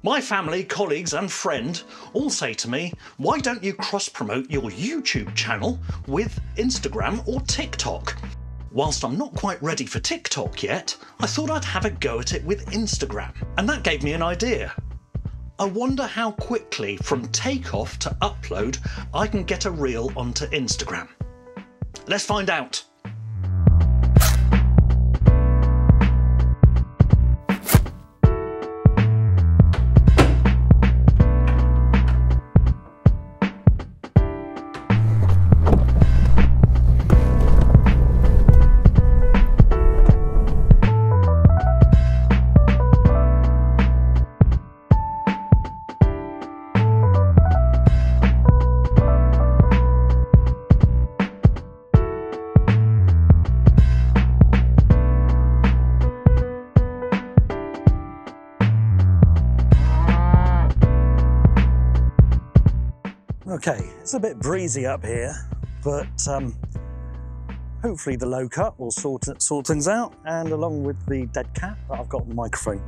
My family, colleagues and friend all say to me, why don't you cross-promote your YouTube channel with Instagram or TikTok? Whilst I'm not quite ready for TikTok yet, I thought I'd have a go at it with Instagram. And that gave me an idea. I wonder how quickly from takeoff to upload I can get a reel onto Instagram. Let's find out. Okay, it's a bit breezy up here, but hopefully the low cut will sort things out, and along with the dead cat that I've got on the microphone.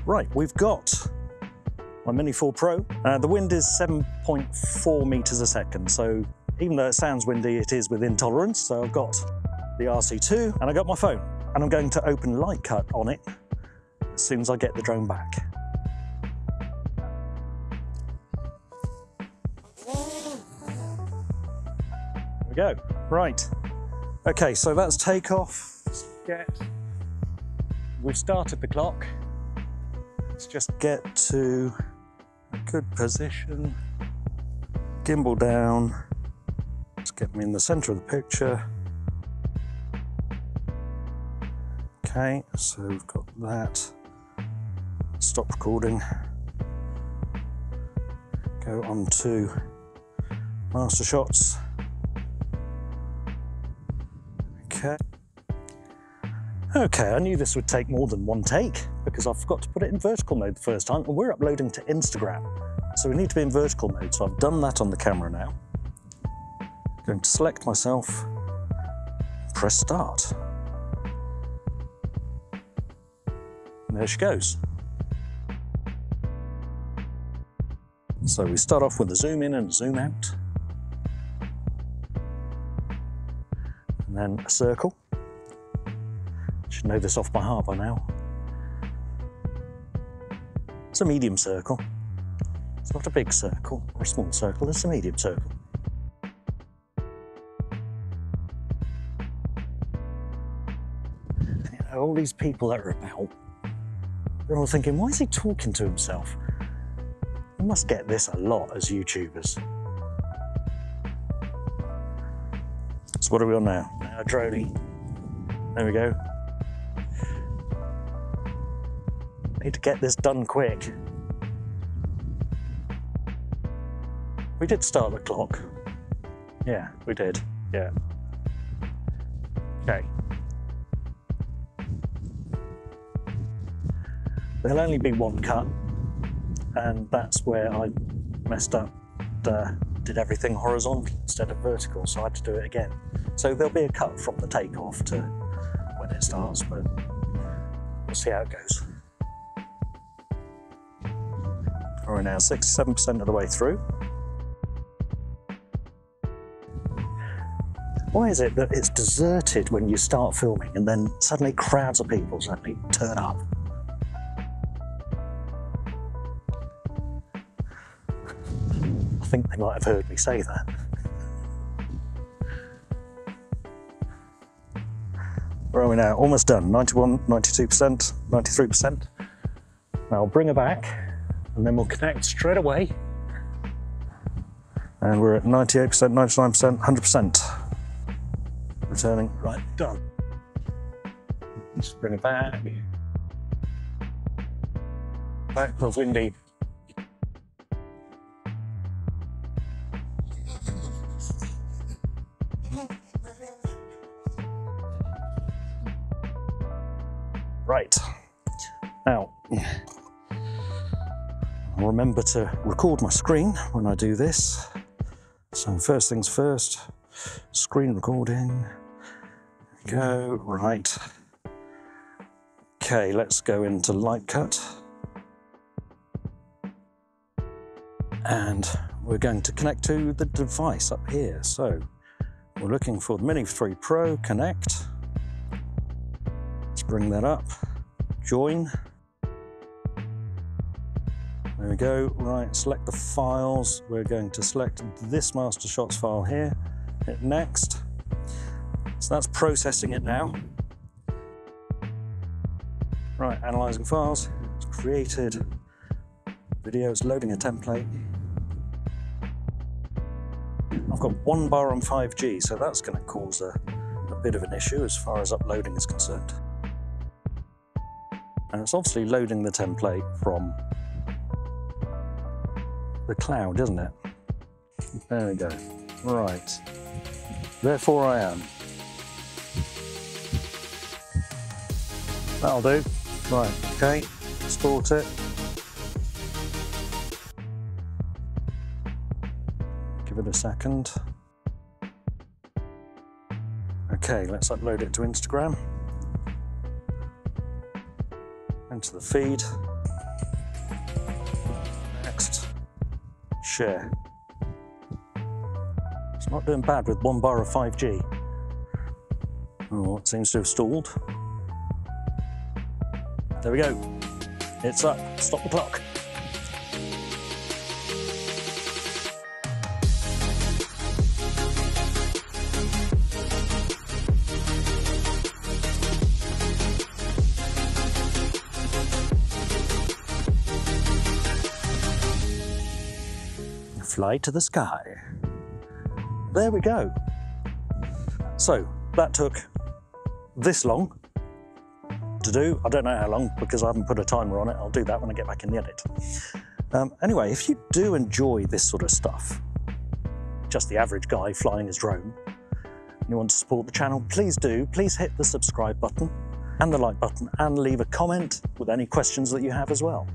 Right, we've got my Mini 4 Pro. The wind is 7.4 meters a second, so even though it sounds windy, it is within tolerance. So I've got the RC2 and I got my phone, and I'm going to open Lightcut on it as soon as I get the drone back. We go. Right. Okay, so that's takeoff. We've started the clock. Let's just get to a good position. Gimbal down. Let's get me in the center of the picture. Okay, so we've got that. Stop recording. Go on to Mastershots. Okay, I knew this would take more than one take because I forgot to put it in vertical mode the first time, and we're uploading to Instagram. So we need to be in vertical mode, so I've done that on the camera now. I'm going to select myself, press start. And there she goes. So we start off with a zoom in and a zoom out. And then a circle. Should know this off by heart by now. It's a medium circle. It's not a big circle or a small circle, it's a medium circle. You know, all these people that are about, they're all thinking, why is he talking to himself? We must get this a lot as YouTubers. So what are we on now? Now, droney. There we go. Need to get this done quick. We did start the clock. Yeah, we did. Yeah. Okay. There'll only be one cut, and that's where I messed up. Did everything horizontal instead of vertical, so I had to do it again. So there'll be a cut from the takeoff to when it starts, but we'll see how it goes. We're now 67% of the way through. Why is it that it's deserted when you start filming and then suddenly crowds of people suddenly turn up? I think they might have heard me say that. Where are we now? Almost done. 91, 92%, 93%. Now I'll bring her back and then we'll connect straight away. And we're at 98%, 99%, 100%. Returning. Right, done. Just bring it back. Back to windy. Right. Now, I'll remember to record my screen when I do this. So first things first, screen recording. There we go, right. Okay, let's go into Lightcut. And we're going to connect to the device up here. So we're looking for the Mini 3 Pro, connect. Let's bring that up, join. There we go, right, select the files. We're going to select this Mastershots file here, hit next. So that's processing it now. Right, analyzing files, it's created video, it's loading a template. I've got 1 bar on 5G, so that's going to cause a bit of an issue as far as uploading is concerned. And it's obviously loading the template from the cloud, isn't it? There we go. Right. Therefore I am. That'll do. Right, okay. Export it. Give it a second. Okay, let's upload it to Instagram. Into the feed. Next. Share. It's not doing bad with 1 bar of 5G. Oh, it seems to have stalled. There we go. It's up. Stop the clock. Fly to the sky. There we go. So that took this long to do. I don't know how long because I haven't put a timer on it. I'll do that when I get back in the edit. Anyway, if you do enjoy this sort of stuff, just the average guy flying his drone, and you want to support the channel, please do. Please hit the subscribe button and the like button and leave a comment with any questions that you have as well.